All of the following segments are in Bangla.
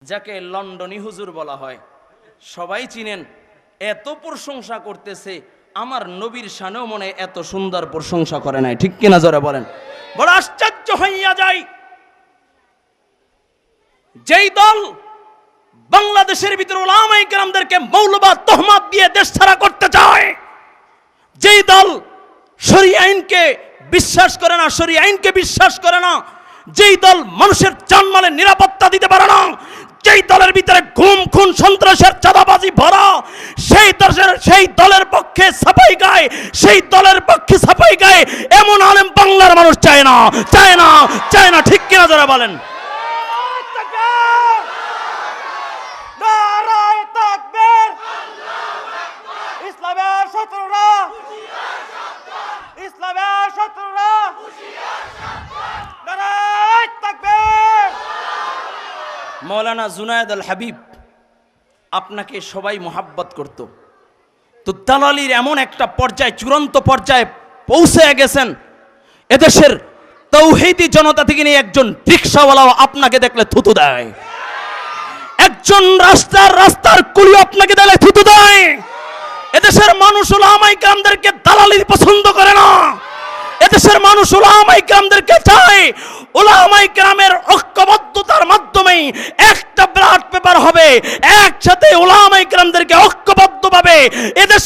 যাকে লন্ডনী হুজুর বলা হয়, সবাই চিনেন। এত প্রশংসা করতেছে, আমার নবীর শানেও মনে এত সুন্দর প্রশংসা করে নাই, ঠিক কিনা জোরে বলেন। বড় আশ্চর্য হইয়া যায়, যেই দল বাংলাদেশের ভিতরে উলামায়ে কেরামদেরকে মৌলবাদ তহমত দিয়ে দেশ ছাড়া করতে চায়, যেই দল শরীয়ত আইনকে বিশ্বাস করে না, শরীয়ত আইনকে বিশ্বাস করে না, যেই দল মানুষের জানমালের নিরাপত্তা দিতে পারে না, যেই দলের ভিতরে গুম খুন সন্ত্রাসের চাঁদাবাজি ভরা, সেই দলের পক্ষে সাফাই গায়, সেই দলের পক্ষে সাফাই গায় এমন আলেম বাংলার মানুষ চায় না, চায় না, চায় না, ঠিক কিনা যারা বলেন। মৌলানা জুনায়েদ আল হাবিব, আপনাকে সবাই মোহাব্বত করত, তো দালালির এমন একটা পর্যায়ে, চূড়ান্ত পর্যায়ে পৌঁছে গেছেন, এদেশের তৌহিদি জনতা থেকে নিয়ে একজন রিকশাওয়ালাও আপনাকে দেখলে থুতু দেয়, একজন রাস্তার কুলি আপনাকে দেখলে থুতু দেয়। এদেশের মানুষ উলামায়ে কেরামদেরকে দালালি পছন্দ করে না, এদেশের মানুষ উলামায়ে কেরামদেরকে চায়। উলামায়ে কেরামের ঐক্যবদ্ধতার মাধ্যমেই একটা ব্যালট পেপার হবে, একসাথে উলামায়ে কেরামদেরকে ঐক্যবদ্ধভাবে এদেশ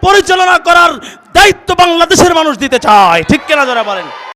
পরিচালনা করার দায়িত্ব বাংলাদেশের মানুষ দিতে চায়, ঠিক কিনা যারা বলেন।